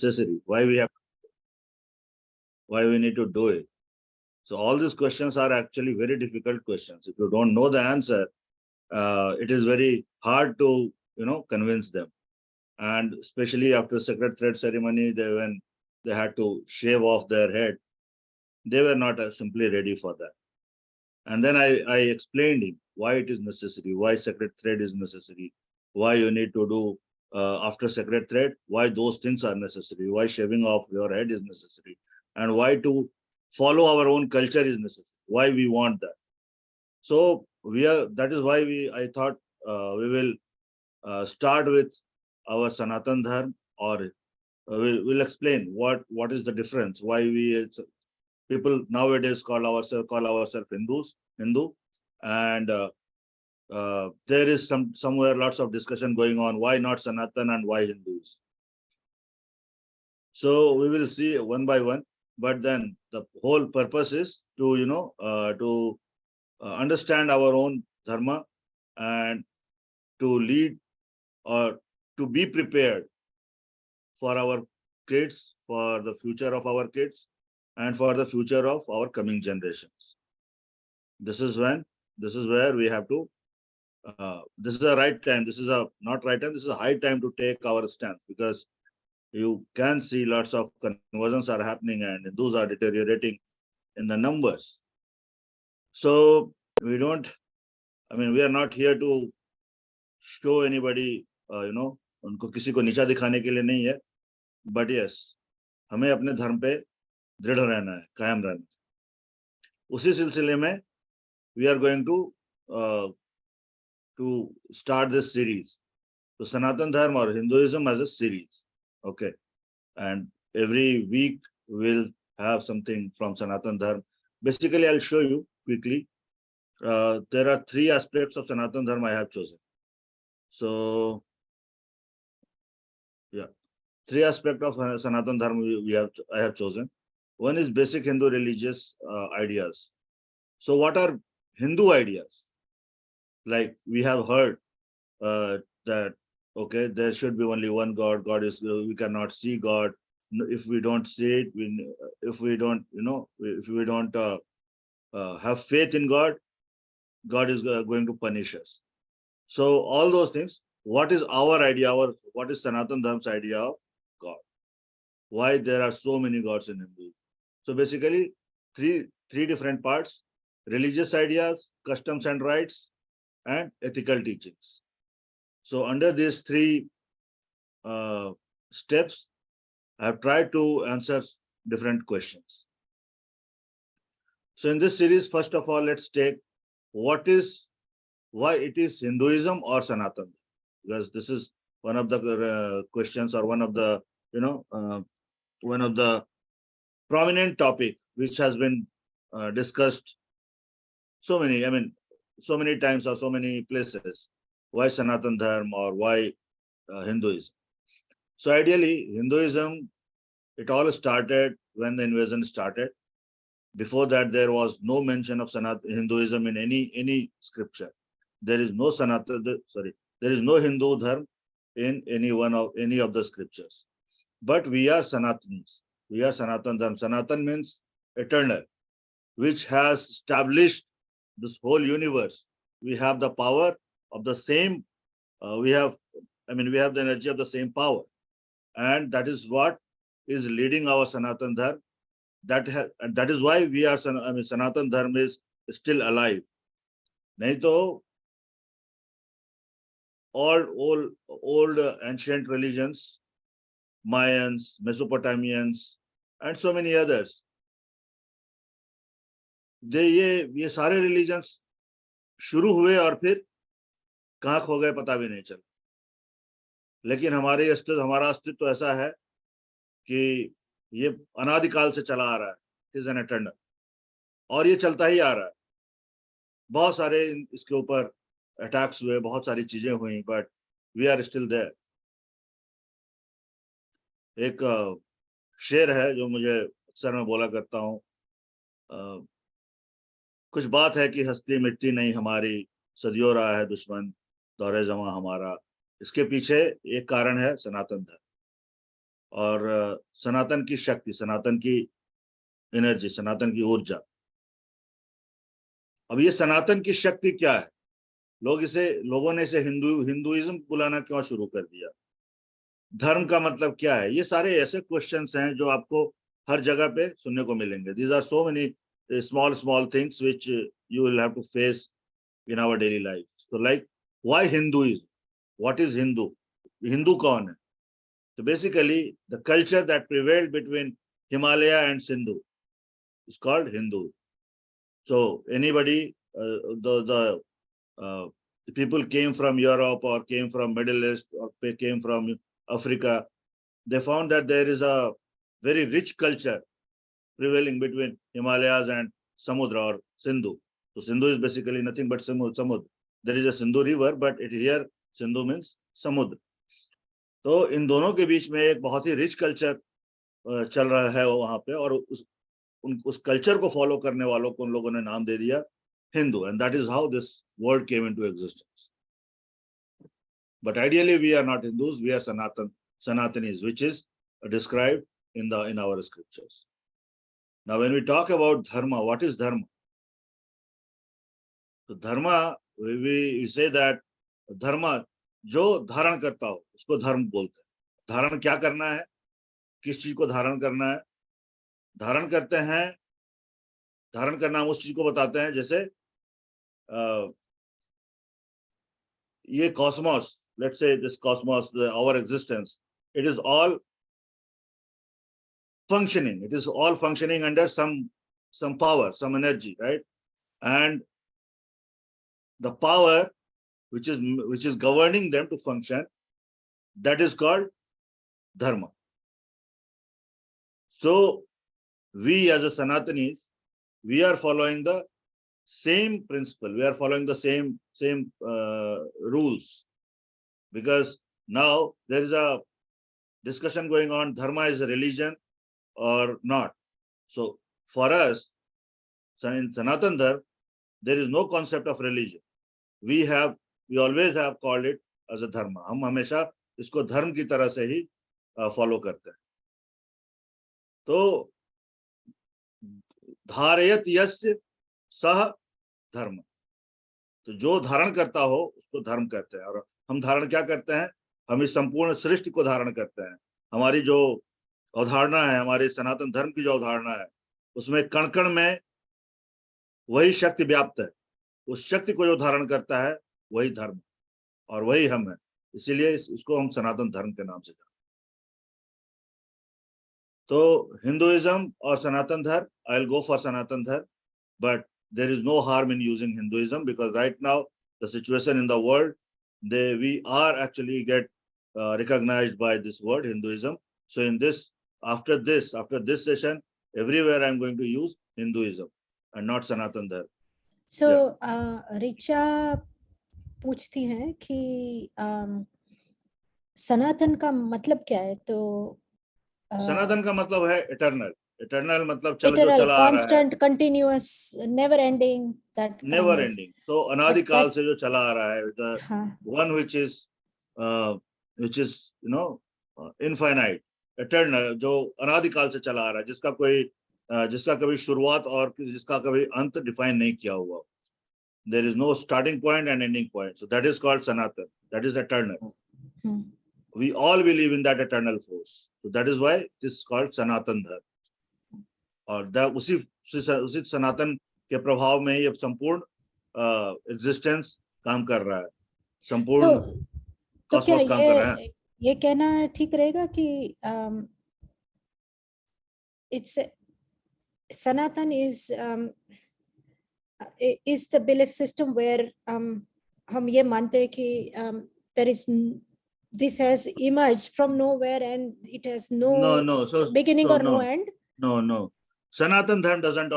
necessary? Why we need to do it? So all these questions are actually very difficult questions. If you don't know the answer, it is very hard to convince them. And especially after sacred thread ceremony, when they had to shave off their head, they were not simply ready for that. And then I explained him why it is necessary, why sacred thread is necessary, why you need to do after sacred thread, why those things are necessary, why shaving off your head is necessary, and why to follow our own culture is necessary, why we want that. So that is why I thought we will start with our Sanatan Dharma, or we'll explain what is the difference, why people nowadays call ourselves Hindu, and there is somewhere lots of discussion going on. Why not Sanatan and why Hindus? So we will see one by one. But then the whole purpose is to understand our own dharma and to lead or to be prepared for our kids, for the future of our kids, and for the future of our coming generations. This is where we have to. This is a right time. This is a not right time. This is a high time to take our stand, because you can see lots of conversions are happening and those are deteriorating in the numbers. So we don't. I mean, we are not here to show anybody. उनको किसी को नीचा दिखाने के लिए नहीं है. But yes, हमें अपने धर्म पे दृढ़ रहना है, कायम रहना है. उसी सिलसिले में we are going to start this series. So Sanatan Dharma or Hinduism as a series. Okay. And every week we'll have something from Sanatan Dharma. Basically, I'll show you quickly. There are three aspects of Sanatan Dharma I have chosen. So, yeah, three aspects of Sanatan Dharma I have chosen. One is basic Hindu religious ideas. So what are Hindu ideas? Like we have heard that, okay, there should be only one God. God is, we cannot see God. If we don't see it, if we don't have faith in God, God is going to punish us. So all those things, what is our idea, what is Sanatan Dharma's idea of God? Why there are so many gods in Hindu? So basically, three different parts: religious ideas, customs and rites, and ethical teachings. So under these three steps, I have tried to answer different questions. So in this series, first of all, let's take why it is Hinduism or Sanatan, because this is one of the questions, or one of the prominent topic which has been discussed so many times or so many places. Why Sanatan Dharma or why Hinduism? So ideally, Hinduism, it all started when the invasion started. Before that, there was no mention of Hinduism in any scripture. There is no there is no Hindu Dharma in any of the scriptures. But we are Sanatanis. We are Sanatan Dharma. Sanatan means eternal, which has established this whole universe. We have the power of the same. We have the energy of the same power, and that is what is leading our Sanatan Dharma. That is why we are. Sanatan Dharma is still alive. नहीं तो old ancient religions, Mayans, Mesopotamians, and so many others. ये सारे religions शुरू हुए और फिर कहाँ खो गए पता भी नहीं चला. लेकिन हमारा अस्तित्व ऐसा है कि ये अनादिकाल से चला आ रहा है. इट इज एन एटर्नल, और ये चलता ही आ रहा है. बहुत सारे इसके ऊपर अटैक्स हुए, बहुत सारी चीजें हुई, but we are still there. एक शेर है जो मुझे अक्सर मैं बोला करता हूँ, कुछ बात है कि हस्ती मिटती नहीं हमारी, सदियों रहा है दुश्मन दौरे जमा हमारा. इसके पीछे एक कारण है सनातन धर्म. और सनातन की शक्ति, सनातन की एनर्जी, सनातन की ऊर्जा। अब ये सनातन की शक्ति क्या है? लोगों ने इसे हिंदुइज्म बुलाना क्यों शुरू कर दिया? धर्म का मतलब क्या है? ये सारे ऐसे क्वेश्चंस हैं जो आपको हर जगह पे सुनने को मिलेंगे. These are so many small things which you will have to face in our daily life. So like, why Hinduism? What is Hindu? Hindu कौन है? So basically the culture that prevailed between Himalaya and Sindhu is called Hindu. So anybody, the people came from Europe or came from Middle East or came from Africa, they found that there is a very rich culture prevailing between Himalayas and Samudra or Sindhu. So Sindhu is basically nothing but Samudra. There is a Sindhu river, but here Sindhu means Samudra. तो इन दोनों के बीच में एक बहुत ही rich culture चल रहा है वहां पे, और उस कल्चर को फॉलो करने वालों को उन लोगों ने नाम दे दिया Hindu, and that is how this word came into existence. But ideally we are not Hindus, we are Sanatanis, which is described in our scriptures. Now when we talk about dharma, what is dharma? So dharma, we say that dharma जो धारण करता हो उसको धर्म बोलते हैं. धारण क्या करना है? किस चीज को धारण करना है? धारण करते हैं, धारण करना हम उस चीज को बताते हैं, जैसे ये Cosmos, let's say this cosmos, our existence, it is all functioning. It is all functioning under some power, some energy, right? And the power which is governing them to function, that is called dharma. So we as a Sanatanis, we are following the same principle. We are following the same rules, because now there is a discussion going on, dharma is a religion or not. So for us, in Sanatan Dharma, there is no concept of religion. We always have called it as a dharma. हम हमेशा इसको धर्म की तरह से ही follow करते हैं. तो धारयत यस्य सह धर्म, तो जो धारण करता हो उसको धर्म कहते हैं. और हम धारण क्या करते हैं? हम इस संपूर्ण सृष्टि को धारण करते हैं. हमारी जो अवधारणा है, हमारे सनातन धर्म की जो अवधारणा है, उसमें कण कण में वही शक्ति व्याप्त है. उस शक्ति को जो धारण करता है वही धर्म, और वही हम है. इसीलिए इसको हम सनातन धर्म के नाम से जानते हैं. तो हिंदुइज्म और सनातन धर्म, आई विल गो फॉर सनातन धर्म, but there is no harm in using Hinduism, because right now the situation in the world, we are actually get recognized by this word Hinduism. So in this, after this session, everywhere I'm going to use Hinduism and not Sanatan Dharma. So Richa पूछती हैं कि सनातन का मतलब क्या है? तो सनातन का मतलब है इटर्नल. इटर्नल मतलब जो चला आ रहा है, constant, continuous, never ending, that never ending. So अनादिकाल से जो चला आ रहा है, the one which is infinite, eternal, जो अनादिकाल से चला आ रहा है, जिसका कभी शुरुआत और जिसका कभी अंत डिफाइन नहीं किया हुआ. There is no starting point and ending point. So that is called Sanatan. That is eternal. We all believe in that eternal force. So that is why it is called Sanatan Dharma. और उसी सनातन के प्रभाव में ये संपूर्ण existence काम कर रहा है, संपूर्ण कॉस्मोस काम कर रहा है. ये कहना ठीक रहेगा कि it's Sanatan is the belief system where हम ये मानते हैं कि there is, this has emerged from nowhere and it has beginning or no end? No. Sanatan Dharma doesn't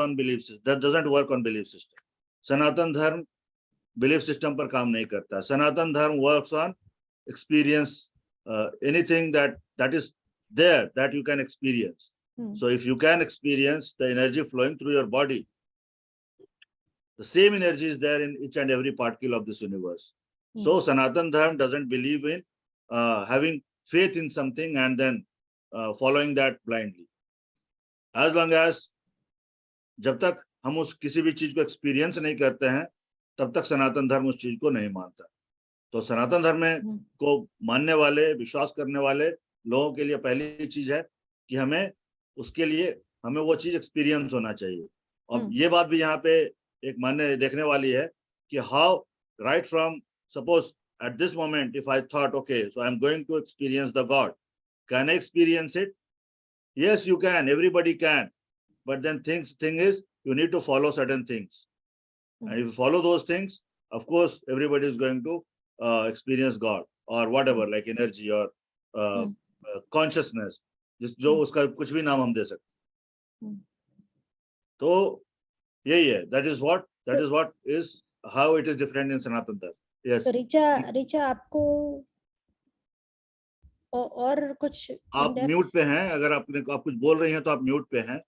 work on belief system. Sanatan Dharma belief system पर काम नहीं करता. Sanatan Dharma works on experience, anything that is there that you can experience. So if you can experience the energy flowing through your body, the same energy is there in each and every particle of this universe. So Sanatan Dharma doesn't believe in having faith in something and then following that blindly. As long as जब तक हम उस किसी भी चीज को experience नहीं करते हैं, तब तक सनातन धर्म उस चीज को नहीं मानता। तो सनातन धर्म में को मानने वाले, विश्वास करने वाले लोगों के लिए पहली चीज है कि हमें उसके लिए हमें वो चीज एक्सपीरियंस होना चाहिए। और ये बात भी यहाँ पे एक मानने देखने वाली है कि how right from suppose at this moment if I thought okay so I'm going to experience the God, can I experience it? Yes, you can, everybody can, but then thing is you need to follow certain things, and if you follow those things, of course everybody is going to experience God or whatever, like energy or consciousness, जो उसका कुछ भी नाम हम दे सकते। तो यही है, that is what is how it is different in Sanatan Dharma. Yes. तो ऋचा आपको और कुछ आप म्यूट पे हैं, अगर आप कुछ बोल रही हैं तो आप म्यूट पे हैं।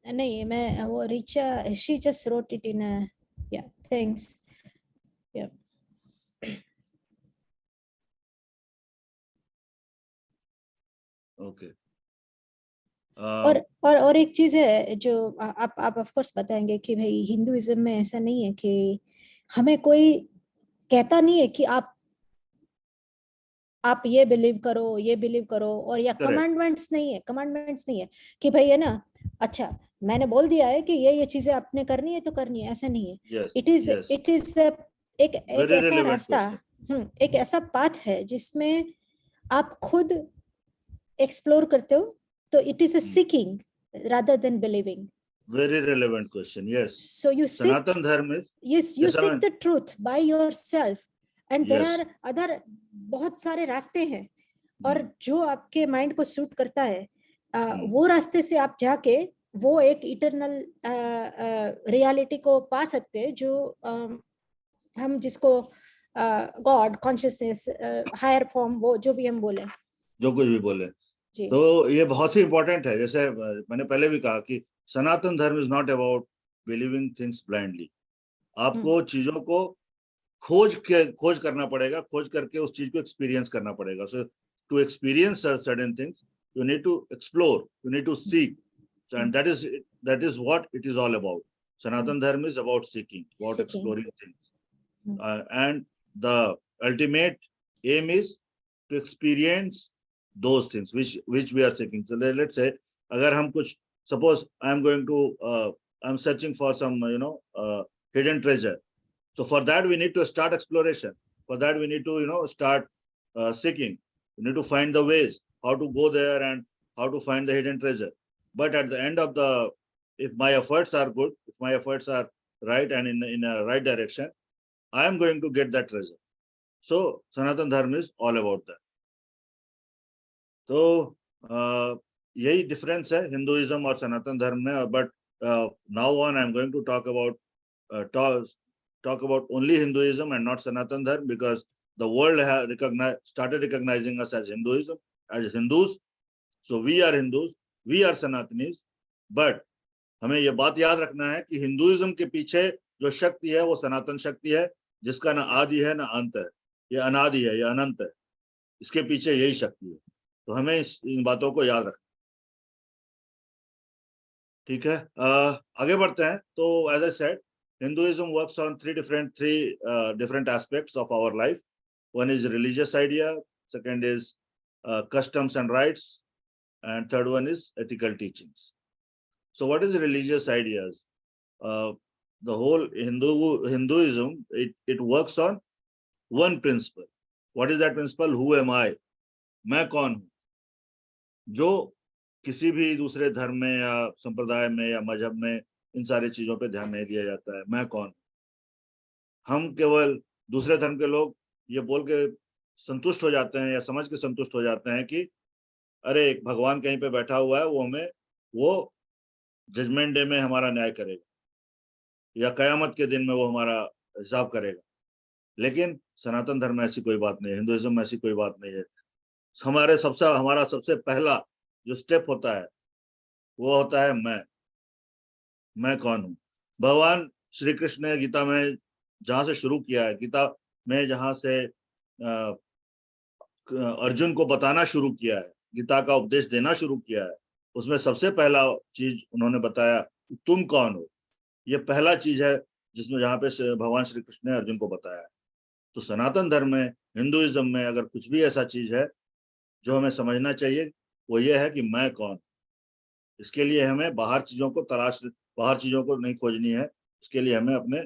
नहीं, मैं वो Richa, she just wrote it in a yeah thanks yeah okay. और एक चीज है जो आप ऑफ कोर्स बताएंगे कि भाई हिंदुइज्म में ऐसा नहीं है कि हमें कोई कहता नहीं है कि आप ये बिलीव करो और या कमांडमेंट्स नहीं है कि भाई है ना, अच्छा मैंने बोल दिया है कि ये चीजें आपने करनी है तो करनी है, ऐसा नहीं है। इट इज एक ऐसा रास्ता, एक ऐसा पाथ है जिसमें आप खुद एक्सप्लोर करते हो, तो it is a seeking rather than believing. Very relevant question. Yes. So you seek Sanatan Dharma is, yes, you seek the truth by yourself, and there yes, are other बहुत सारे रास्ते हैं, और जो आपके माइंड को सूट करता है वो रास्ते से आप जाके वो एक इटर्नल रियलिटी को पा सकते हैं, जो हम जिसको गॉड, कॉन्शियसनेस, हायर फॉर्म, वो जो भी हम बोले, जो कुछ भी बोले। तो ये बहुत ही इंपॉर्टेंट है। जैसे मैंने पहले भी कहा कि सनातन धर्म is not about believing things blindly. आपको चीजों को खोज करना पड़ेगा, खोज करके उस चीज को एक्सपीरियंस करना पड़ेगा। So to experience certain things you need to explore, you need to seek, and that is what it is all about. Sanatan Dharma is about seeking, about exploring things, and the ultimate aim is to experience those things which we are seeking. So let's say agar hum kuch, suppose I am going to I'm searching for some hidden treasure. So for that we need to start exploration. For that we need to start seeking. We need to find the ways how to go there and how to find the hidden treasure. But at the end of the, if my efforts are good, if my efforts are right and in a right direction, I am going to get that treasure. So Sanatan Dharma is all about that. तो यही difference है Hinduism और सनातन धर्म में। But now on I am going to talk about only Hinduism and not Sanatan Dharma, because the world started recognizing us as Hinduism, as Hindus. So we are Hindus, we are Sanatanis. But हमें ये बात याद रखना है कि Hinduism के पीछे जो शक्ति है वो सनातन शक्ति है, जिसका ना आदि है ना अंत है, ये अनादि है, ये अनंत है। इसके पीछे यही शक्ति है। तो हमें इन बातों को याद रखना। ठीक है, आगे बढ़ते हैं। तो as I said, Hinduism works on three different aspects of our life. One is religious idea, second is customs and rights, and third one is ethical teachings. So what is religious ideas? The whole Hinduism, it works on one principle. What is that principle? Who am I? मैं कौन हूं? जो किसी भी दूसरे धर्म में या संप्रदाय में या मजहब में इन सारी चीजों पे ध्यान नहीं दिया जाता है। मैं कौन? हम केवल दूसरे धर्म के लोग ये बोल के संतुष्ट हो जाते हैं या समझ के संतुष्ट हो जाते हैं कि अरे एक भगवान कहीं पे बैठा हुआ है, वो जजमेंट डे में हमारा न्याय करेगा या कयामत के दिन में वो हमारा हिसाब करेगा। लेकिन सनातन धर्म में ऐसी कोई बात नहीं है, हिंदुइज्म में ऐसी कोई बात नहीं है। हमारा सबसे पहला जो स्टेप होता है वो होता है मैं कौन हूं। भगवान श्री कृष्ण ने गीता में जहां से शुरू किया है, गीता में जहां से अर्जुन को बताना शुरू किया है गीता का उपदेश देना शुरू किया है, उसमें सबसे पहला चीज उन्होंने बताया तुम कौन हो। ये पहला चीज है जिसमें जहाँ पे भगवान श्री कृष्ण ने अर्जुन को बताया है। तो सनातन धर्म में, हिंदुइज्म में अगर कुछ भी ऐसा चीज है जो हमें समझना चाहिए, वो ये है कि मैं कौन। इसके लिए हमें बाहर चीजों को नहीं खोजनी है, उसके लिए हमें अपने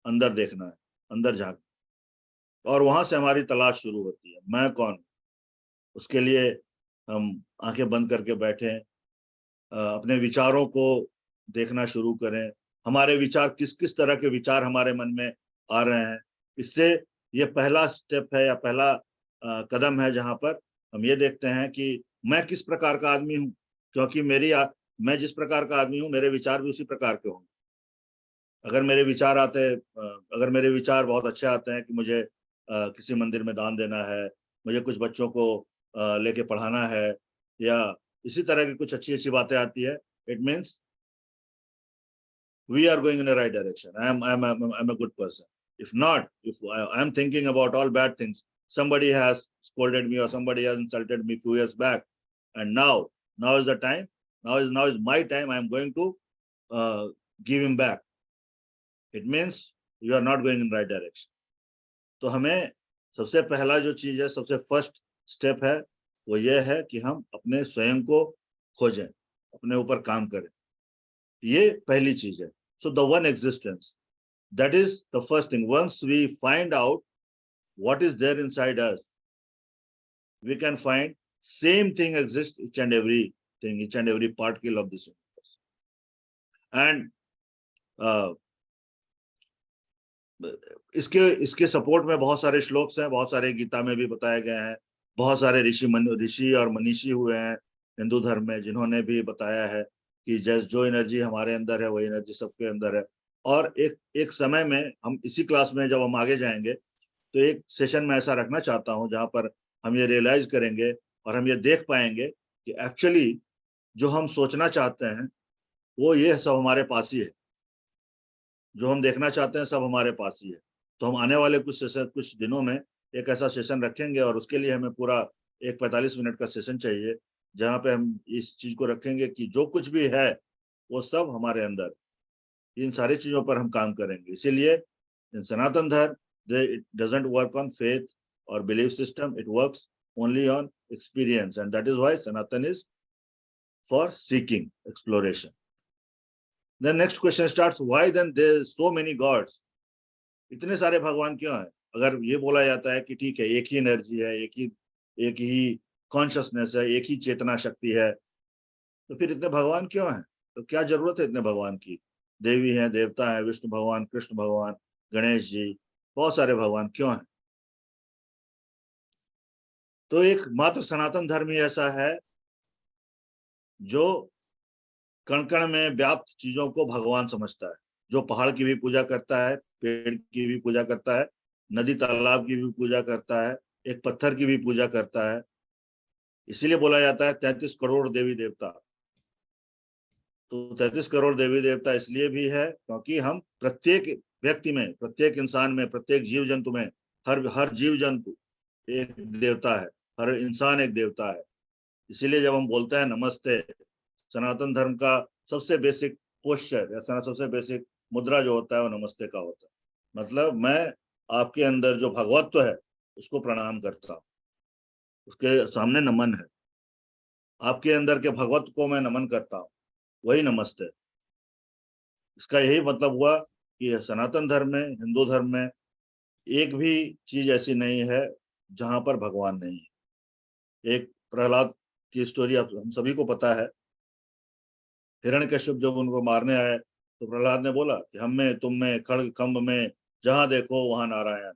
अंदर देखना है, अंदर झांकना, और वहां से हमारी तलाश शुरू होती है, मैं कौन। उसके लिए हम आंखें बंद करके बैठे, अपने विचारों को देखना शुरू करें, हमारे विचार किस किस तरह के विचार हमारे मन में आ रहे हैं। इससे ये पहला स्टेप है या पहला कदम है जहां पर हम ये देखते हैं कि मैं किस प्रकार का आदमी हूँ, क्योंकि मैं जिस प्रकार का आदमी हूँ मेरे विचार भी उसी प्रकार के होंगे। अगर मेरे विचार बहुत अच्छे आते हैं कि मुझे किसी मंदिर में दान देना है, मुझे कुछ बच्चों को लेके पढ़ाना है, या इसी तरह की कुछ अच्छी अच्छी बातें आती है, it means we are going in the right direction. I'm a good person. If not, if I am thinking about all bad things, somebody has scolded me or somebody has insulted me a few years back, and now is the time. Now is my time. I am going to give him back. It means you are not going in the right direction. तो हमें सबसे पहला जो चीज है, सबसे first step है, वो ये है कि हम अपने स्वयं को खोजें, अपने ऊपर काम करें। ये पहली चीज है। So the one existence, that is the first thing. Once we find out what is there inside us, we can find same thing exists each and every thing, each and every particle of this universe. And इसके support में बहुत सारे श्लोक्स हैं, बहुत सारे गीता में भी बताए गए हैं, बहुत सारे ऋषि और मनीषी हुए हैं हिंदू धर्म में, जिन्होंने भी बताया है कि जो एनर्जी हमारे अंदर है वही एनर्जी सबके अंदर है। और एक समय में हम इसी क्लास में जब हम आगे जाएंगे तो एक सेशन में ऐसा रखना चाहता हूं जहां पर हम ये रियलाइज करेंगे और हम ये देख पाएंगे कि एक्चुअली जो हम सोचना चाहते हैं वो ये सब हमारे पास ही है, जो हम देखना चाहते हैं सब हमारे पास ही है। तो हम आने वाले कुछ दिनों में एक ऐसा सेशन रखेंगे, और उसके लिए हमें पूरा एक 45 मिनट का सेशन चाहिए, जहाँ पे हम इस चीज को रखेंगे कि जो कुछ भी है वो सब हमारे अंदर, इन सारी चीजों पर हम काम करेंगे। इसीलिए in Sanatan Dharma, it doesn't work on faith और belief system, it works only on experience, and that is why Sanatan is for seeking exploration. Then next question starts, why then there so many gods? इतने सारे भगवान क्यों हैं? अगर ये बोला जाता है कि ठीक है एक ही एनर्जी है, एक ही कॉन्शियसनेस है, एक ही चेतना शक्ति है, तो फिर इतने भगवान क्यों हैं? तो क्या जरूरत है इतने भगवान की? देवी हैं, देवता हैं, विष्णु भगवान, कृष्ण भगवान, गणेश जी, बहुत सारे भगवान क्यों हैं? तो एक मात्र सनातन धर्म ही ऐसा है जो कण कण में व्याप्त चीजों को भगवान समझता है, जो पहाड़ की भी पूजा करता है, पेड़ की भी पूजा करता है, नदी तालाब की भी पूजा करता है, एक पत्थर की भी पूजा करता है। इसीलिए बोला जाता है 33 करोड़ देवी देवता। तो 33 करोड़ देवी देवता इसलिए भी है क्योंकि हम प्रत्येक व्यक्ति में, प्रत्येक इंसान में, प्रत्येक जीव जंतु में, हर जीव जंतु एक देवता है, हर इंसान एक देवता है। इसीलिए जब हम बोलते हैं नमस्ते, सनातन धर्म का सबसे बेसिक पोस्चर या सबसे बेसिक मुद्रा जो होता है वो नमस्ते का होता है। मतलब मैं आपके अंदर जो भगवत्व है उसको प्रणाम करता हूँ, उसके सामने नमन है। आपके अंदर के भगवत्व को मैं नमन करता हूँ, वही नमस्ते। इसका यही मतलब हुआ कि सनातन धर्म में, हिंदू धर्म में एक भी चीज ऐसी नहीं है जहां पर भगवान नहीं है। एक प्रहलाद की स्टोरी हम सभी को पता है। हिरण्यकश्यप जब उनको मारने आए तो प्रहलाद ने बोला कि हम में, तुम में, खड्ग खम्भ में, जहां देखो वहां नारायण।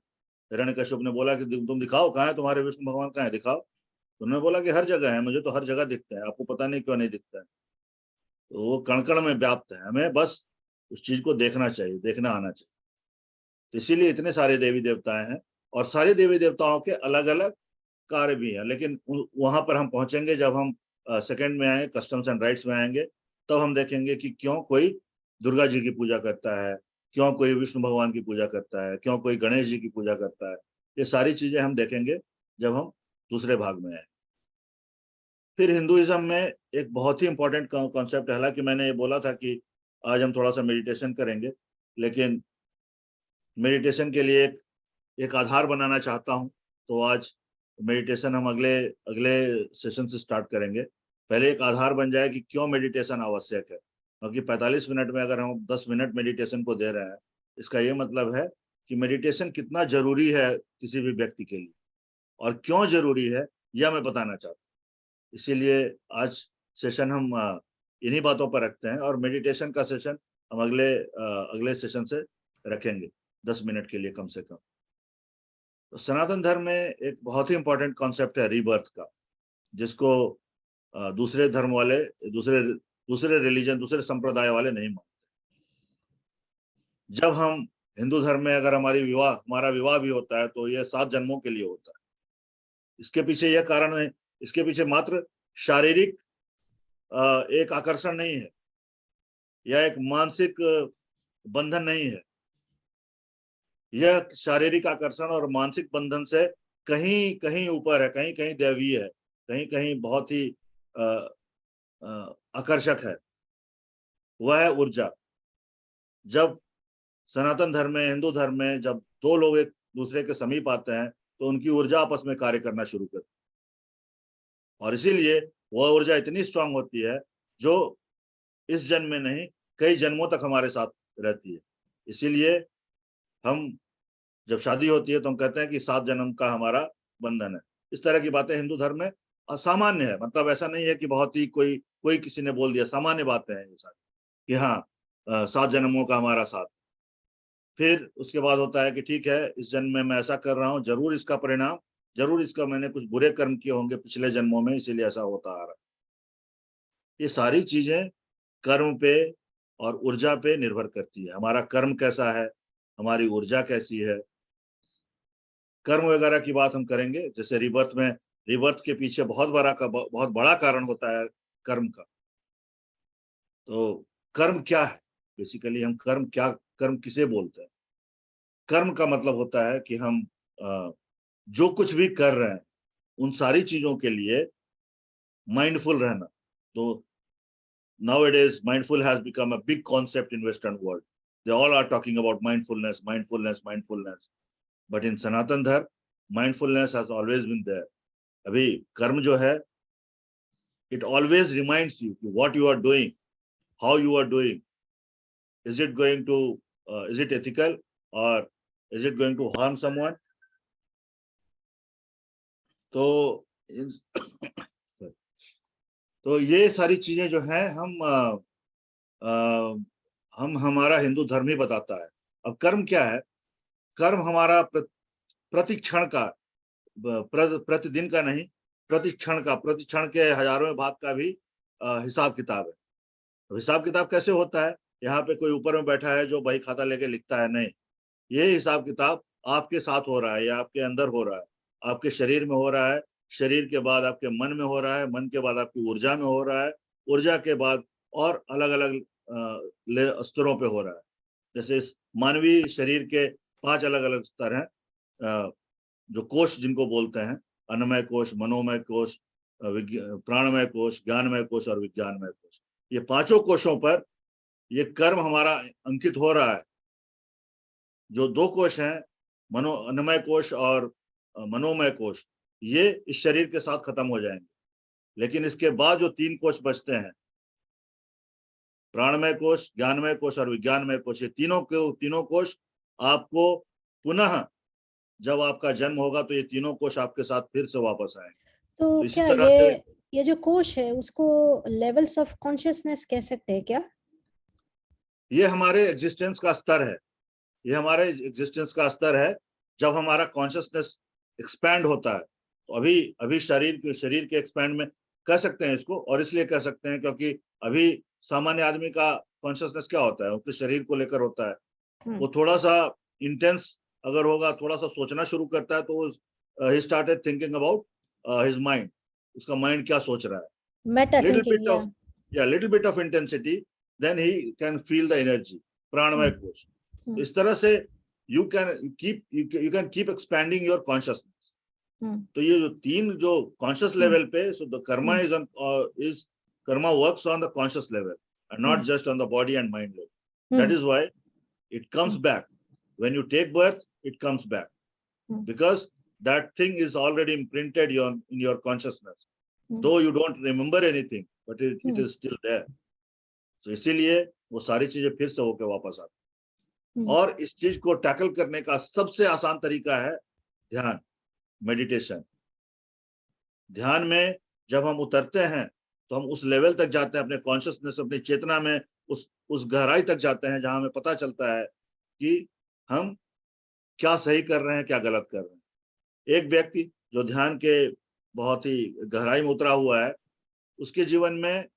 हिरण्यकश्यप ने बोला कि तुम दिखाओ कहाँ है तुम्हारे विष्णु भगवान, कहाँ है दिखाओ। तो उन्होंने बोला कि हर जगह है, मुझे तो हर जगह दिखते हैं, आपको पता नहीं क्यों नहीं दिखता है। तो वो कण कण में व्याप्त है, हमें बस उस चीज को देखना चाहिए, देखना आना चाहिए। तो इसीलिए इतने सारे देवी देवताएं हैं, और सारे देवी देवताओं के अलग अलग कार्य भी हैं। लेकिन वहां पर हम पहुंचेंगे जब हम सेकंड में आएंगे, कस्टम्स एंड राइट्स में आएंगे, तब हम देखेंगे कि क्यों कोई दुर्गा जी की पूजा करता है, क्यों कोई विष्णु भगवान की पूजा करता है, क्यों कोई गणेश जी की पूजा करता है। ये सारी चीजें हम देखेंगे जब हम दूसरे भाग में आए। फिर हिंदुइज्म में एक बहुत ही इंपॉर्टेंट कॉन्सेप्ट है, हालांकि मैंने ये बोला था कि आज हम थोड़ा सा मेडिटेशन करेंगे, लेकिन मेडिटेशन के लिए एक आधार बनाना चाहता हूं, तो आज मेडिटेशन हम अगले अगले सेशन से स्टार्ट करेंगे। पहले एक आधार बन जाए कि क्यों मेडिटेशन आवश्यक है, क्योंकि 45 मिनट में अगर हम 10 मिनट मेडिटेशन को दे रहे हैं, इसका ये मतलब है कि मेडिटेशन कितना जरूरी है किसी भी व्यक्ति के लिए, और क्यों जरूरी है यह मैं बताना चाहता हूँ। इसीलिए आज सेशन हम इन्हीं बातों पर रखते हैं, और मेडिटेशन का सेशन हम अगले सेशन से रखेंगे 10 मिनट के लिए कम से कम। तो सनातन धर्म में एक बहुत ही इंपॉर्टेंट कॉन्सेप्ट है रीबर्थ का, जिसको दूसरे धर्म वाले, दूसरे रिलीजन, दूसरे संप्रदाय वाले नहीं मानते। जब हम हिंदू धर्म में अगर हमारा विवाह भी होता है तो यह 7 जन्मों के लिए होता है। इसके पीछे यह कारण है, इसके पीछे मात्र शारीरिक एक आकर्षण नहीं है, या एक मानसिक बंधन नहीं है। यह शारीरिक आकर्षण और मानसिक बंधन से कहीं कहीं ऊपर है, कहीं कहीं दैवीय है, कहीं कहीं बहुत ही आकर्षक है। वह है ऊर्जा। जब सनातन धर्म में, हिंदू धर्म में, जब दो लोग एक दूसरे के समीप आते हैं तो उनकी ऊर्जा आपस में कार्य करना शुरू करती है, और इसीलिए वह ऊर्जा इतनी स्ट्रांग होती है जो इस जन्म में नहीं, कई जन्मों तक हमारे साथ रहती है। इसीलिए हम जब शादी होती है तो हम कहते हैं कि 7 जन्म का हमारा बंधन है। इस तरह की बातें हिंदू धर्म में असामान्य है, मतलब ऐसा नहीं है कि बहुत ही कोई किसी ने बोल दिया, सामान्य बातें हैं ये सारी, कि हाँ 7 जन्मों का हमारा साथ। फिर उसके बाद होता है कि ठीक है, इस जन्म में मैं ऐसा कर रहा हूँ, जरूर इसका परिणाम, जरूर इसका मैंने कुछ बुरे कर्म किए होंगे पिछले जन्मों में, इसीलिए ऐसा होता आ रहा है। ये सारी चीजें कर्म पे और ऊर्जा पे निर्भर करती है। हमारा कर्म कैसा है, हमारी ऊर्जा कैसी है। कर्म वगैरह की बात हम करेंगे, जैसे रिबर्थ के पीछे बहुत बड़ा कारण होता है कर्म का। तो कर्म क्या है, बेसिकली हम कर्म किसे बोलते हैं? कर्म का मतलब होता है कि हम जो कुछ भी कर रहे हैं उन सारी चीजों के लिए माइंडफुल रहना। तो nowadays mindful has become a big concept in Western world. They all are talking about mindfulness. But in Sanatan Dharma, mindfulness has always been there. अभी कर्म जो है, it always reminds you what you are doing, how you are doing. Is it going to, is it ethical, or is it going to harm someone? तो तो ये सारी चीजें जो हैं हम हमारा हिंदू धर्म ही बताता है। अब कर्म क्या है? कर्म हमारा प्रतिक्षण का, प्रतिदिन का नहीं, प्रतिक्षण के हजारों भाग का भी हिसाब किताब है। तो हिसाब किताब कैसे होता है? यहाँ पे कोई ऊपर में बैठा है जो बही खाता लेके लिखता है, नहीं। ये हिसाब किताब आपके साथ हो रहा है, या आपके अंदर हो रहा है, आपके शरीर में हो रहा है, शरीर के बाद आपके मन में हो रहा है, मन के बाद आपकी ऊर्जा में हो रहा है, ऊर्जा के बाद और अलग अलग स्तरों पे हो रहा है। जैसे इस मानवीय शरीर के 5 अलग अलग स्तर हैं, जो कोष जिनको बोलते हैं, अन्नमय कोष, मनोमय कोष, प्राणमय कोष, ज्ञानमय कोष और विज्ञानमय कोष। ये 5 कोषों पर ये कर्म हमारा अंकित हो रहा है। जो 2 कोष हैं, अन्नमय कोष और मनोमय कोष, ये इस शरीर के साथ खत्म हो जाएंगे। लेकिन इसके बाद जो 3 कोष बचते हैं, प्राणमय कोष, ज्ञानमय कोष और विज्ञानमय कोष, ये तीनों कोष आपको पुनः, जब आपका जन्म होगा तो ये तीनों कोष आपके साथ फिर से वापस आएंगे। तो क्या ये जो कोष है उसको लेवल्स ऑफ कॉन्शियसनेस कह सकते हैं क्या? ये हमारे एग्जिस्टेंस का स्तर है, ये हमारे एग्जिस्टेंस का स्तर है। जब हमारा कॉन्शियसनेस एक्सपैंड होता है, तो अभी शरीर के एक्सपैंड में कह सकते हैं इसको, और इसलिए कह सकते हैं क्योंकि अभी सामान्य आदमी का कॉन्शियसनेस क्या होता है, उसके शरीर को लेकर होता है। वो थोड़ा सा इंटेंस अगर होगा, थोड़ा सा सोचना शुरू करता है, तो he started thinking about his mind, उसका माइंड क्या सोच रहा है, little bit of intensity, then he can feel the energy, प्राणमय कोष। इस तरह से you can keep expanding your consciousness, तो ये जो तीन जो कॉन्शियस लेवल पे, so the Karma is Karma works on the conscious level and not just on the body and mind level. That is why it comes back. When you take birth, it comes back. Because that thing is already imprinted in your consciousness. Though you don't remember anything, but it is still there. So इसीलिए वो सारी चीजें फिर से होके वापस आती। और इस चीज को टैकल करने का सबसे आसान तरीका है ध्यान, मेडिटेशन। ध्यान में जब हम उतरते हैं तो हम उस लेवल तक जाते हैं, अपने कॉन्शियसनेस, अपनी चेतना में उस गहराई तक जाते हैं जहां हमें पता चलता है कि हम क्या सही कर रहे हैं, क्या गलत कर रहे हैं। एक व्यक्ति जो ध्यान के बहुत ही गहराई में उतरा हुआ है, उसके जीवन में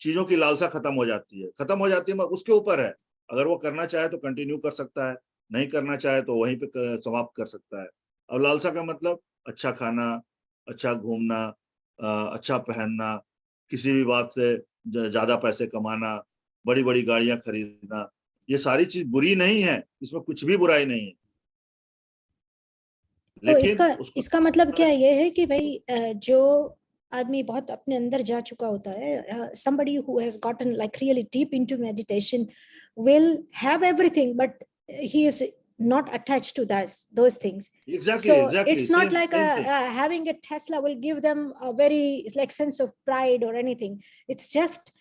चीजों की लालसा खत्म हो जाती है, उसके ऊपर है। अगर वो करना चाहे तो कंटिन्यू कर सकता है, नहीं करना चाहे तो वहीं पे समाप्त कर सकता है। और लालसा का मतलब अच्छा खाना, अच्छा घूमना, अच्छा पहनना, किसी भी बात से ज्यादा पैसे कमाना, बड़ी बड़ी गाड़ियां खरीदना, ये सारी चीज बुरी नहीं है, इसमें कुछ भी बुराई नहीं है। लेकिन तो इसका मतलब क्या ये है कि भाई जो आदमी बहुत अपने अंदर जा चुका होता है, somebody who has gotten like really deep into meditation will have everything, but he is not attached to those things. Exactly. It's not like having a Tesla will give them a very like sense of pride or anything. It's just,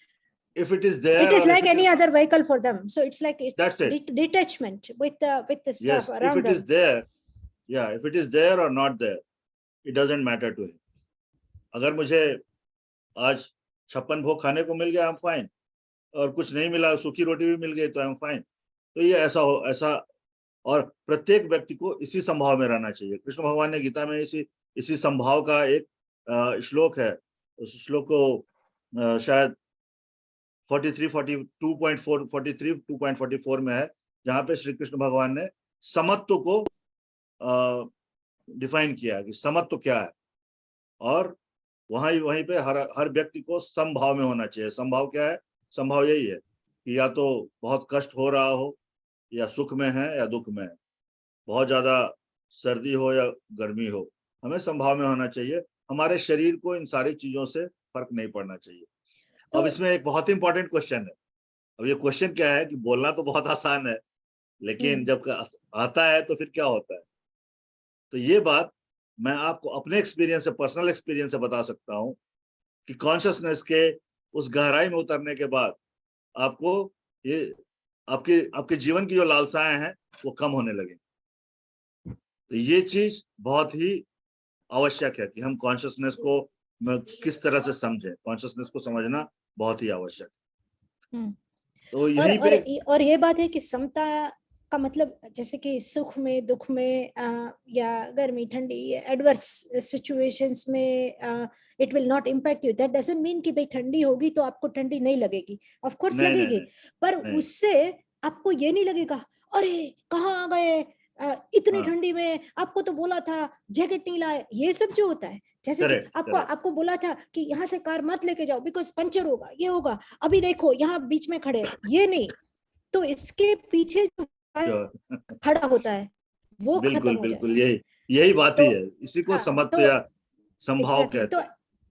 if it is there, it is like any other vehicle for them. So it's like that's it. Detachment with the stuff around if it them. Is there, if it is there or not there, it doesn't matter to him. अगर मुझे आज 56 भोग खाने को मिल गया, I'm fine, और कुछ नहीं मिला, सूखी रोटी भी मिल गई तो I'm fine। तो ये ऐसा और प्रत्येक व्यक्ति को इसी संभाव में रहना चाहिए। कृष्ण भगवान ने गीता में इसी संभाव का एक श्लोक है। उस श्लोक को शायद 2.44 में है, जहां पे श्री कृष्ण भगवान ने समत्व को डिफाइन किया कि समत्व क्या है। और वहीं पे हर व्यक्ति को समभाव में होना चाहिए। समभाव क्या है? समभाव यही है कि या तो बहुत कष्ट हो रहा हो, या सुख में है या दुख में है, बहुत ज्यादा सर्दी हो या गर्मी हो, हमें संभाव में होना चाहिए। हमारे शरीर को इन सारी चीजों से फर्क नहीं पड़ना चाहिए। अब इसमें एक बहुत इंपॉर्टेंट क्वेश्चन है। अब ये क्वेश्चन क्या है कि बोलना तो बहुत आसान है, लेकिन जब आता है तो फिर क्या होता है। तो ये बात मैं आपको अपने एक्सपीरियंस से, पर्सनल एक्सपीरियंस से बता सकता हूं कि कॉन्शियसनेस के उस गहराई में उतरने के बाद आपको ये आपके जीवन की जो लालसाएं हैं वो कम होने लगे। तो ये चीज बहुत ही आवश्यक है कि हम कॉन्शियसनेस को किस तरह से समझें। कॉन्शियसनेस को समझना बहुत ही आवश्यक है। तो यहीं पे और ये बात है कि समता का मतलब जैसे कि सुख में, दुख में, या गर्मी ठंडी, एडवर्स सिचुएशंस में it will not impact you. That doesn't mean कि भाई ठंडी होगी तो आपको ठंडी नहीं लगेगी, ऑफ कोर्स लगेगी, पर उससे आपको ये नहीं लगेगा अरे कहाँ आ गए इतनी ठंडी में, आपको तो बोला था जैकेट नहीं लाए। ये सब जो होता है, जैसे कि आपको बोला था कि यहाँ से कार मत लेके जाओ बिकॉज पंचर होगा, ये होगा, अभी देखो यहाँ बीच में खड़े, ये नहीं। तो इसके पीछे जो खड़ा होता है वो बिल्कुल यही बात ही है। इसी को समत्व या संभाव कहते हैं। तो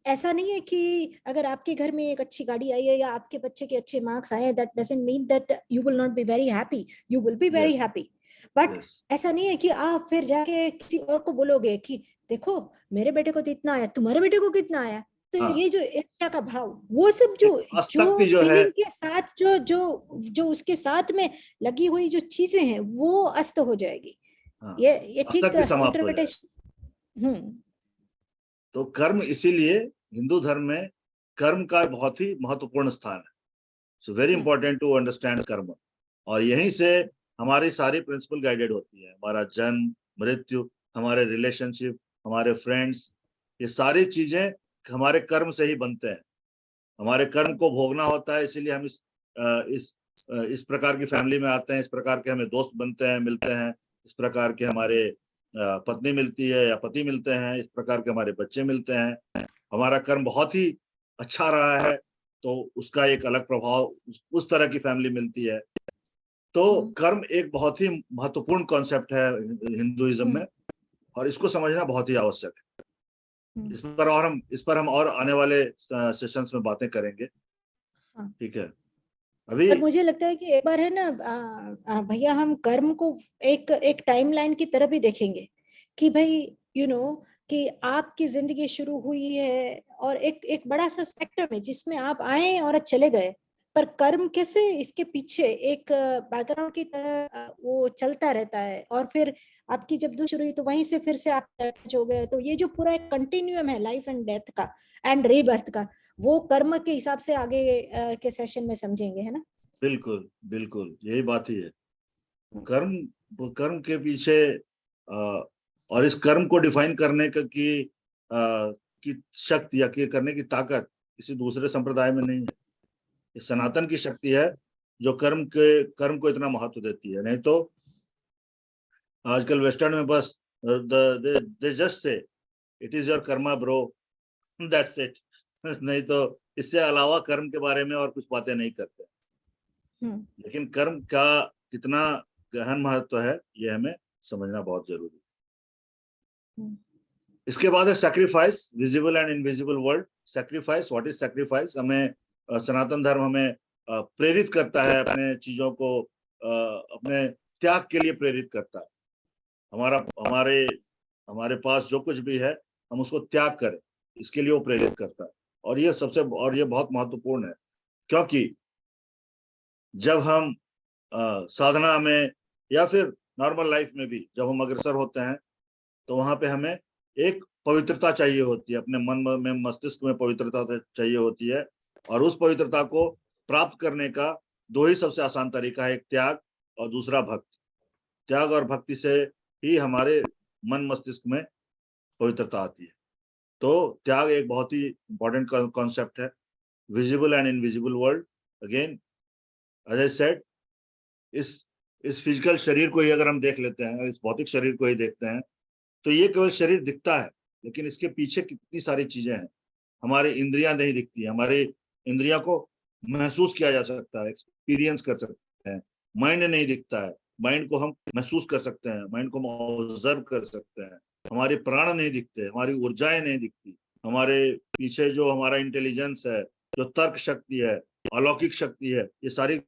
ऐसा नहीं है कि अगर आपके घर में एक अच्छी गाड़ी आई है या आपके बच्चे के अच्छे मार्क्स आए हैं, that doesn't mean that you will not be very happy. You will be very happy, but ऐसा नहीं है कि आप फिर जाके किसी और को बोलोगे कि देखो मेरे बेटे को तो इतना आया, तुम्हारे बेटे को कितना आया। तो ये जो ईर्ष्या का भाव, वो सब जो फीलिंग के साथ जो उसके साथ में लगी हुई जो चीजें हैं वो अस्त हो जाएगी। ये ठीक इंटरप्रिटेशन। तो कर्म, इसीलिए हिंदू धर्म में कर्म का बहुत ही महत्वपूर्ण स्थान है। So very important to understand karma. और यहीं से हमारी सारी प्रिंसिपल गाइडेड होती है। हमारा जन्म, मृत्यु, हमारे रिलेशनशिप, हमारे फ्रेंड्स, ये सारी चीजें हमारे कर्म से ही बनते हैं। हमारे कर्म को भोगना होता है, इसीलिए हम इस प्रकार की फैमिली में आते हैं, इस प्रकार के हमें दोस्त बनते हैं, मिलते हैं, इस प्रकार के हमारे पत्नी मिलती है या पति मिलते हैं, इस प्रकार के हमारे बच्चे मिलते हैं। हमारा कर्म बहुत ही अच्छा रहा है तो उसका एक अलग प्रभाव उस तरह की फैमिली मिलती है। तो कर्म एक बहुत ही महत्वपूर्ण कॉन्सेप्ट है हिंदुइज्म में, और इसको समझना बहुत ही आवश्यक है। इस पर हम और आने वाले सेशंस में बातें करेंगे। हाँ। ठीक है। अभी पर मुझे लगता है कि एक बार है ना भैया, हम कर्म को एक टाइमलाइन की तरह भी देखेंगे कि भाई कि आपकी जिंदगी शुरू हुई है और एक बड़ा सा स्पेक्ट्रम है जिसमें आप आए और चले गए, पर कर्म कैसे इसके पीछे एक बैकग्राउंड की तरह वो चलता रहता है, और फिर आपकी जब दुख शुरू हुई तो वहीं से फिर से आप अटैच हो गए। तो ये जो पूरा एक कंटिन्यूम है लाइफ एंड डेथ का एंड रीबर्थ का, वो कर्म के हिसाब से आगे के सेशन में समझेंगे, है ना? बिल्कुल बिल्कुल यही बात ही है। कर्म कर्म के पीछे और इस कर्म को डिफाइन करने की शक्ति या करने की ताकत किसी दूसरे संप्रदाय में नहीं है। ये सनातन की शक्ति है जो कर्म को इतना महत्व देती है। नहीं तो आजकल वेस्टर्न में बस they just say it is your Karma bro, that's it. नहीं तो इससे अलावा कर्म के बारे में और कुछ बातें नहीं करते। लेकिन कर्म का कितना गहन महत्व है ये हमें समझना बहुत जरूरी है। इसके बाद है sacrifice, visible and invisible world. Sacrifice, what is sacrifice? हमें सनातन धर्म हमें प्रेरित करता है अपने चीजों को अपने त्याग के लिए प्रेरित करता है। हमारे पास जो कुछ भी है हम उसको त्याग करें, इसके लिए वो प्रेरित करता है। और ये बहुत महत्वपूर्ण है, क्योंकि जब हम साधना में या फिर नॉर्मल लाइफ में भी जब हम अग्रसर होते हैं तो वहां पे हमें एक पवित्रता चाहिए होती है, अपने मन में मस्तिष्क में पवित्रता चाहिए होती है। और उस पवित्रता को प्राप्त करने का दो ही सबसे आसान तरीका है, एक त्याग और दूसरा भक्ति। त्याग और भक्ति से ही हमारे मन मस्तिष्क में पवित्रता आती है। तो त्याग एक बहुत ही इंपॉर्टेंट कॉन्सेप्ट है। Visible and invisible world, again as I said, इस फिजिकल शरीर को ही अगर हम देख लेते हैं, इस भौतिक शरीर को ही देखते हैं, तो ये केवल शरीर दिखता है, लेकिन इसके पीछे कितनी सारी चीजें हैं। हमारी इंद्रियां नहीं दिखती है, हमारी इंद्रियां को महसूस किया जा सकता है, एक्सपीरियंस कर सकते हैं। माइंड नहीं दिखता है, माइंड को हम महसूस कर सकते हैं, माइंड को हम ऑब्जर्व कर सकते हैं। हमारे प्राण नहीं दिखते, हमारी ऊर्जाएं नहीं दिखती, हमारे पीछे जो हमारा इंटेलिजेंस है, जो तर्क शक्ति है, अलौकिक शक्ति है, ये सारी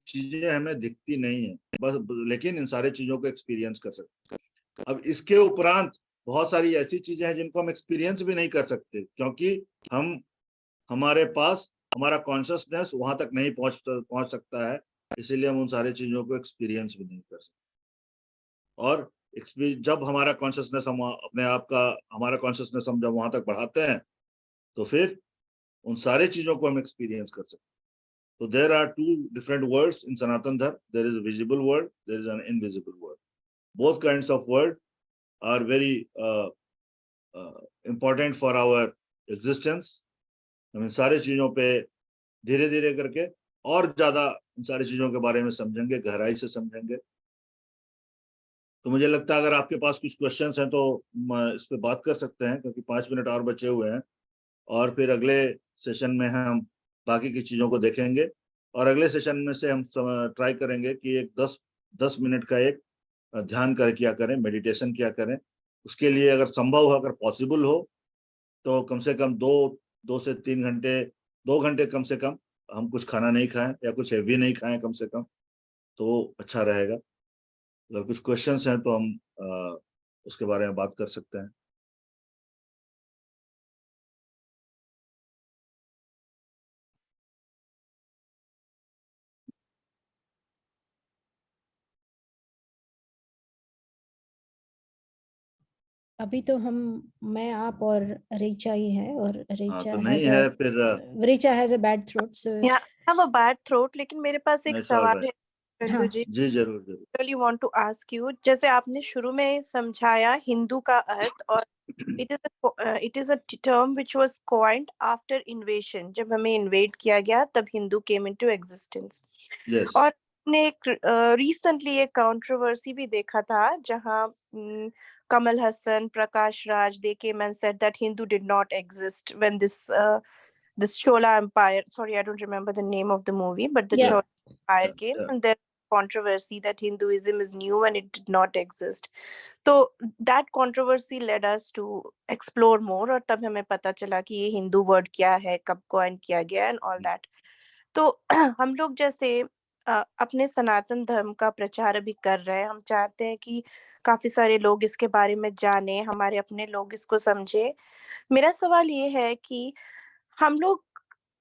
चीजें हमें दिखती नहीं है बस, लेकिन इन सारी चीजों को एक्सपीरियंस कर सकते हैं। अब इसके उपरांत बहुत सारी ऐसी चीजें हैं जिनको हम एक्सपीरियंस भी नहीं कर सकते, क्योंकि हमारे पास हमारा कॉन्शियसनेस वहां तक नहीं पहुंच सकता है, इसीलिए हम उन सारी चीजों को एक्सपीरियंस भी नहीं कर सकते। और जब हमारा कॉन्शियसनेस हम अपने आप का हमारा कॉन्शियसनेस हम जब वहां तक बढ़ाते हैं तो फिर उन सारी चीजों को हम एक्सपीरियंस कर सकते हैं। तो there are two different worlds in Sanatan Dharma. There is a visible world, there is an invisible world. Both kinds of world are very important for our existence। हम इन सारी चीजों पे धीरे धीरे करके और ज्यादा इन सारी चीजों के बारे में समझेंगे, गहराई से समझेंगे। तो मुझे लगता है अगर आपके पास कुछ क्वेश्चंस हैं तो इस पे बात कर सकते हैं, क्योंकि 5 मिनट और बचे हुए हैं। और फिर अगले सेशन में हम बाकी की चीजों को देखेंगे, और अगले सेशन में से हम ट्राई करेंगे कि एक 10 मिनट का एक ध्यान किया करें, मेडिटेशन किया करें। उसके लिए अगर संभव हो, अगर पॉसिबल हो, तो कम से कम 2 से 3 घंटे, 2 घंटे कम से कम हम कुछ खाना नहीं खाएं या कुछ हेवी नहीं खाएं कम से कम, तो अच्छा रहेगा। अगर कुछ क्वेश्चंस हैं तो हम उसके बारे में बात कर सकते हैं। अभी तो मैं आप और रीचा ही है, और हाँ, रीचा तो नहीं है फिर Richa has a bad throat, so Yeah, I have a bad throat, लेकिन मेरे पास एक इट्स ऑल सवाल राइट। है रंजू जी। जी जरूर जरूर। Really want to ask you, जैसे आपने शुरू में समझाया हिंदू का अर्थ, और it is a term which was coined after invasion। जब हमें इन्वेड किया गया तब Hindu came into existence। Yes. और ने रिसेंटली एक कंट्रोवर्सी भी देखा था जहां Kamal Haasan, Prakash Raj, they came and said that Hindu did not exist when this Chola Empire, sorry I don't remember the name of the movie, but the Yeah. Chola Empire came, and then controversy that Hinduism is new and it did not exist. तो that controversy led us to explore more, और तब हमें पता चला कि ये Hindu word क्या है, कब कॉइन किया गया एंड ऑल दैट. तो हम लोग जैसे अपने सनातन धर्म का प्रचार अभी कर रहे हैं. हम चाहते हैं कि काफी सारे लोग इसके बारे में जाने, हमारे अपने लोग इसको समझे. मेरा सवाल ये है कि हम लोग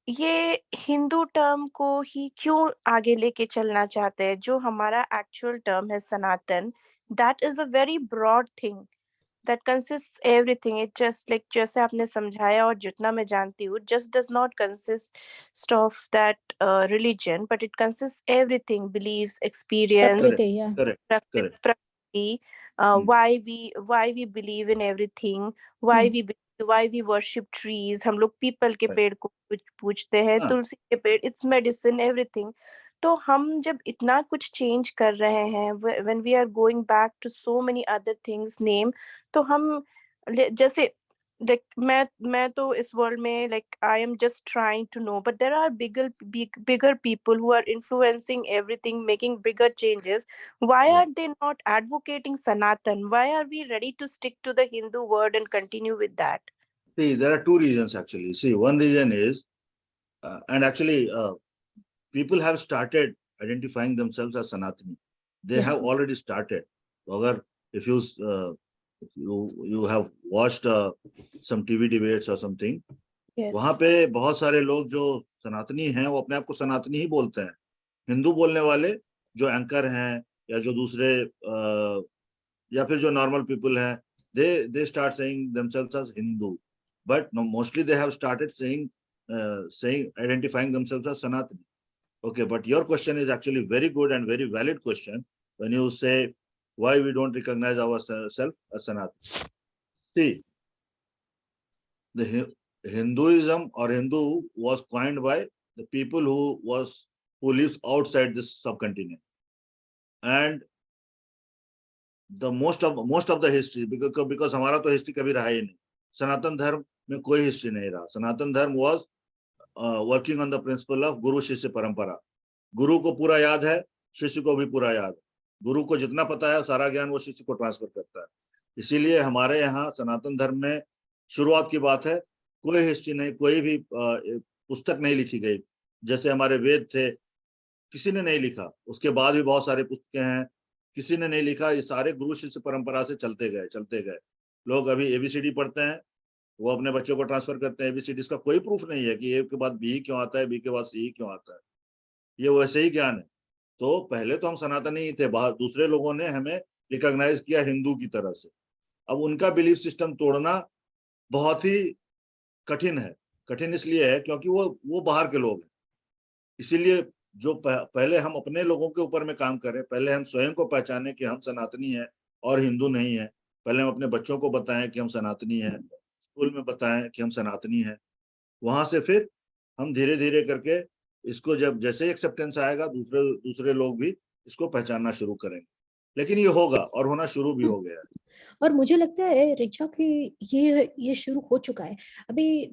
ये हिंदू टर्म को ही क्यों आगे लेके चलना चाहते हैं? जो हमारा एक्चुअल टर्म है Sanatan, that is a very broad thing that consists everything. It just like जैसे आपने समझाया और जितना मैं जानती हूँ, just does not consist of that religion, but it consists everything: beliefs, experience, Correct, प्रकृति, yeah. correct, correct. prakriti, why we believe in everything, why we worship trees. हम लोग पीपल के Right. पेड़ को पूजते हैं, हाँ. तुलसी के पेड़, it's medicine, everything. तो हम जब इतना कुछ चेंज कर रहे हैं, when we are going back to so many other things name, तो हम जैसे like मैं तो इस वर्ल्ड में like I am just trying to know, but there are bigger people who are influencing everything, making bigger changes. Why Yeah. are they not advocating Sanatan? Why are we ready to stick to the Hindu word and continue with that? See, there are two reasons actually. See, one reason is, and actually, people have started identifying themselves as Sanatani. They Yeah. have already started. So, if you have watched some TV debates or something, Yes. वहां पे बहुत सारे लोग जो सनातनी हैं वो अपने आप को सनातनी ही बोलते हैं. हिंदू बोलने वाले जो एंकर हैं या जो दूसरे या फिर जो नॉर्मल पीपल हैं, they start saying themselves as Hindu, but no, mostly they have started saying identifying themselves as Sanatani. Okay, but your question is actually very good and very valid question when you say why we don't recognize ourselves as Sanatani. See, the Hinduism or Hindu was coined by the people who lives outside this subcontinent, and the most of the history, because हमारा तो history कभी रहा ही नहीं. सनातन धर्म में कोई history नहीं रहा. सनातन धर्म was working on the principle of गुरु शिष्य परंपरा. गुरु को पूरा याद है, शिष्य को भी पूरा याद है. गुरु को जितना पता है सारा ज्ञान वो शिष्य को ट्रांसफर करता है. इसीलिए हमारे यहाँ सनातन धर्म में शुरुआत की बात है, कोई हिस्ट्री नहीं, कोई भी पुस्तक नहीं लिखी गई. जैसे हमारे वेद थे, किसी ने नहीं लिखा. उसके बाद भी बहुत सारे पुस्तकें हैं, किसी ने नहीं लिखा. ये सारे गुरु शिष्य परंपरा से चलते गए. लोग अभी एबीसीडी पढ़ते हैं, वो अपने बच्चों को ट्रांसफर करते हैं एबीसीडी. इसका कोई प्रूफ नहीं है कि ए के बाद बी क्यों आता है, बी के बाद सी क्यों आता है. ये वैसे ही ज्ञान है. तो पहले तो हम सनातनी ही थे, दूसरे लोगों ने हमें रिकॉग्नाइज किया हिंदू की तरह से. अब उनका बिलीफ सिस्टम तोड़ना बहुत ही कठिन है. कठिन इसलिए है क्योंकि वो बाहर के लोग हैं. इसीलिए जो पहले हम अपने लोगों के ऊपर में काम करें, पहले हम स्वयं को पहचाने कि हम सनातनी हैं और हिंदू नहीं है. पहले हम अपने बच्चों को बताएं कि हम सनातनी हैं, स्कूल में बताएं कि हम सनातनी हैं. वहां से फिर हम धीरे धीरे करके इसको जब जैसे एक्सेप्टेंस आएगा, दूसरे लोग भी इसको पहचानना शुरू करेंगे. लेकिन ये होगा और होना शुरू भी हो गया है. और मुझे लगता है रिचा कि ये शुरू हो चुका है अभी.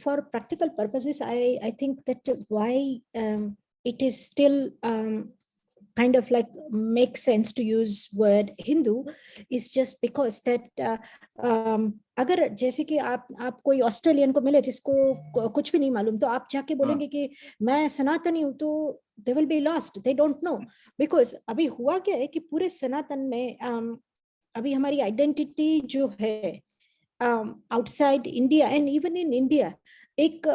For practical purposes, I think that why it is still kind of like makes sense to use word Hindu is just because that अगर जैसे कि आप कोई ऑस्ट्रेलियन को मिले जिसको कुछ भी नहीं मालूम, तो आप जाके बोलेंगे कि मैं सनातनी हूँ, तो they will be lost, they don't know. Because अभी हुआ क्या है कि पूरे सनातन में अभी हमारी आइडेंटिटी जो है outside India and even in India, एक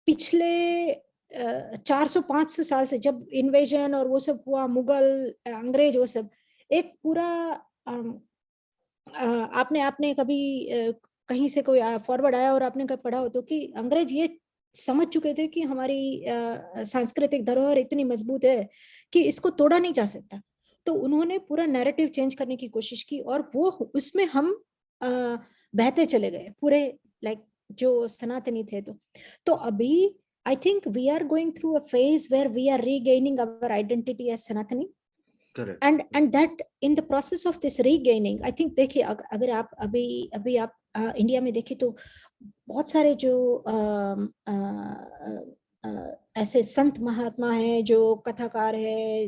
पिछले 400-500 साल से जब इन्वेजन और वो सब हुआ, मुगल, अंग्रेज, वो सब एक पूरा आपने कभी कहीं से कोई फॉरवर्ड आया और आपने पढ़ा हो तो कि अंग्रेज ये समझ चुके थे कि हमारी सांस्कृतिक धरोहर इतनी मजबूत है कि इसको तोड़ा नहीं जा सकता. तो उन्होंने पूरा नैरेटिव चेंज करने की कोशिश की और वो उसमें हम बहते चले गए पूरे, लाइक जो सनातनी थे. तो अभी I think we are going through a phase where we are regaining our identity as Sanatani. and that in the process of this regaining, I think देखिए अगर आप अभी आप इंडिया में देखिए तो बहुत सारे जो ऐसे संत महात्मा हैं जो कथाकार है,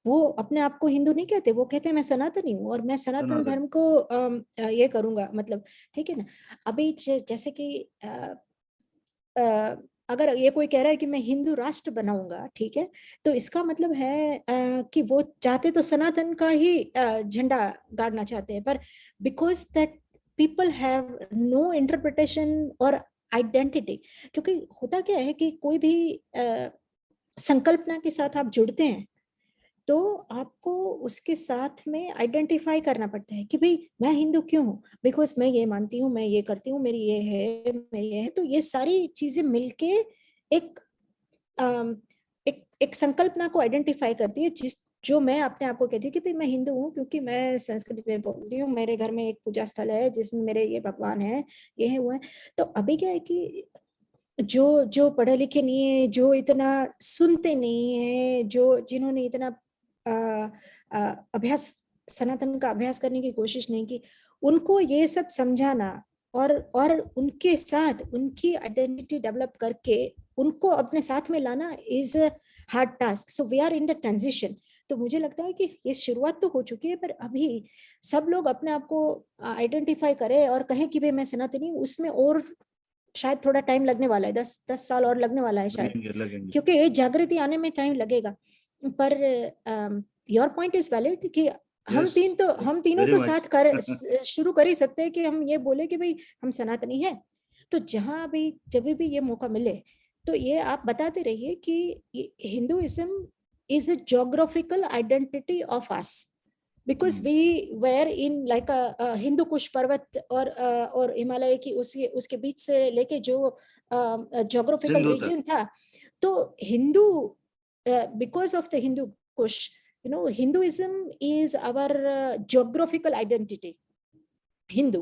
वो अपने आप को हिंदू नहीं कहते, वो कहते हैं मैं सनातनी हूँ और मैं सनातन धर्म को ये करूंगा, मतलब ठीक है ना। अभी जैसे कि अगर ये कोई कह रहा है कि मैं हिंदू राष्ट्र बनाऊंगा, ठीक है, तो इसका मतलब है कि वो चाहते तो सनातन का ही झंडा गाड़ना चाहते हैं, पर because that people have no interpretation और आइडेंटिटी। क्योंकि होता क्या है कि कोई भी संकल्पना के साथ आप जुड़ते हैं तो आपको उसके साथ में आइडेंटिफाई करना पड़ता है कि भाई मैं हिंदू क्यों हूँ, बिकॉज मैं ये मानती हूँ, मैं ये करती हूँ, मेरी ये है, मेरी ये है। तो ये सारी चीजें मिलके एक एक संकल्पना को आइडेंटिफाई करती है, जिस जो मैं अपने आप को कहती हूँ कि भाई मैं हिंदू हूँ क्योंकि मैं संस्कृत में बोलती हूँ, मेरे घर में एक पूजा स्थल है जिसमें मेरे ये भगवान है, ये है वो है। तो अभी क्या है कि जो जो पढ़े लिखे नहीं है, जो इतना सुनते नहीं है, जो जिन्होंने इतना अभ्यास सनातन का अभ्यास करने की कोशिश नहीं की, उनको ये सब समझाना और उनके साथ उनकी आइडेंटिटी डेवलप करके उनको अपने साथ में लाना is a hard task. So we are in the transition. तो मुझे लगता है कि ये शुरुआत तो हो चुकी है, पर अभी सब लोग अपने आप को आइडेंटिफाई करें और कहें कि भाई मैं सनातनी हूँ, उसमें और शायद थोड़ा टाइम लगने वाला है, 10 साल और लगने वाला है शायद, क्योंकि ये जागृति आने में टाइम लगेगा। Per your point is valid कि हम तीनों तो साथ कर शुरू कर ही सकते हैं कि हम ये बोले कि भाई हम सनातनी हैं। तो जहां भी जब भी ये मौका मिले तो ये आप बताते रहिए कि Hinduism is a geographical identity of us, because we were in like a Hindu Kush पर्वत और हिमालय की उसके बीच से लेके जो ज्योग्राफिकल रीजन था, तो Hindu because of the Hindu Kush, you know, Hinduism is our geographical identity, Hindu,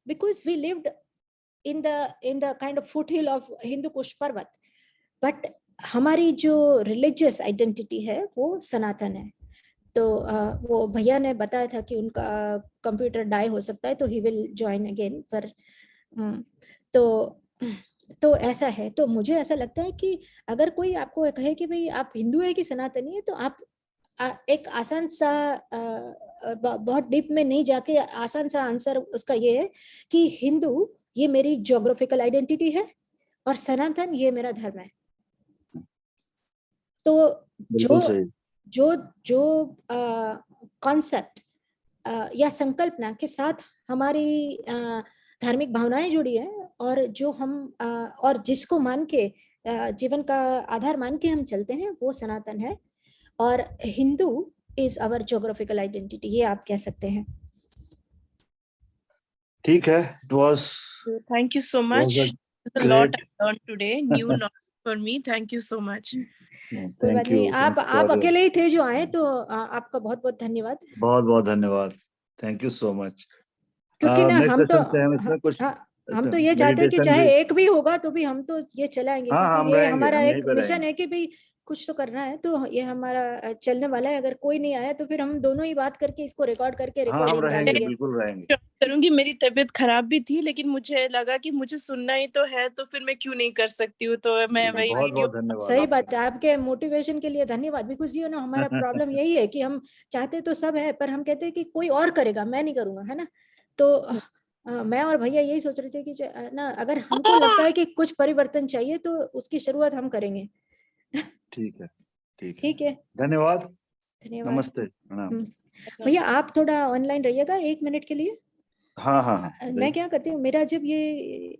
because we lived in the kind of foothill of Hindu Kush Parvat, but हमारी जो रिलीजियस आइडेंटिटी है वो सनातन है। तो वो भैया ने बताया था कि उनका कंप्यूटर डाई हो सकता है तो ही विल ज्वाइन अगेन, पर तो ऐसा है। तो मुझे ऐसा लगता है कि अगर कोई आपको कहे कि भाई आप हिंदू है कि सनातनी है, तो आप एक आसान सा बहुत डीप में नहीं जाके आसान सा आंसर उसका ये है कि हिंदू ये मेरी ज्योग्राफिकल आइडेंटिटी है और सनातन ये मेरा धर्म है। तो जो कॉन्सेप्ट या संकल्पना के साथ हमारी धार्मिक भावनाएं जुड़ी है और जो हम और जिसको मान के जीवन का आधार मान के हम चलते हैं वो सनातन है, और Hindu is our geographical identity, ये आप कह सकते हैं। ठीक है, it was thank you so much. There's a lot I learned today, new knowledge for me. Thank you so much. कोई बात नहीं, आप अकेले ही थे जो आए, तो आपका बहुत बहुत धन्यवाद। बहुत बहुत धन्यवाद, थैंक यू सो मच। क्योंकि ना हम तो ये चाहते हैं कि चाहे एक भी होगा तो भी हम तो ये चलाएंगे, क्योंकि ये हमारा एक मिशन है कि भाई कुछ तो करना है, तो ये हमारा चलने वाला है। अगर कोई नहीं आया तो फिर हम दोनों ही बात करके इसको रिकॉर्ड करके रिकॉर्डिंग डालेंगे। बिल्कुल रहेंगे करूंगी। मेरी तबीयत खराब भी थी, लेकिन मुझे लगा कि मुझे सुनना ही तो है, तो फिर मैं क्यों नहीं कर सकती हूँ, तो मैं वही वीडियो। सही बात है, आपके मोटिवेशन के लिए धन्यवाद। बिकॉज यू नो हमारा प्रॉब्लम यही है कि हम चाहते तो सब है, पर हम कहते हैं कि कोई और करेगा, मैं नहीं करूंगा, है ना। तो मैं और भैया यही सोच रहे थे कि ना अगर हमको लगता है कि कुछ परिवर्तन चाहिए तो उसकी शुरुआत हम करेंगे। ठीक है, ठीक है, धन्यवाद, धन्यवाद, नमस्ते, भैया आप थोड़ा ऑनलाइन रहिएगा 1 मिनट के लिए। हाँ, मैं क्या करती हूँ, मेरा जब ये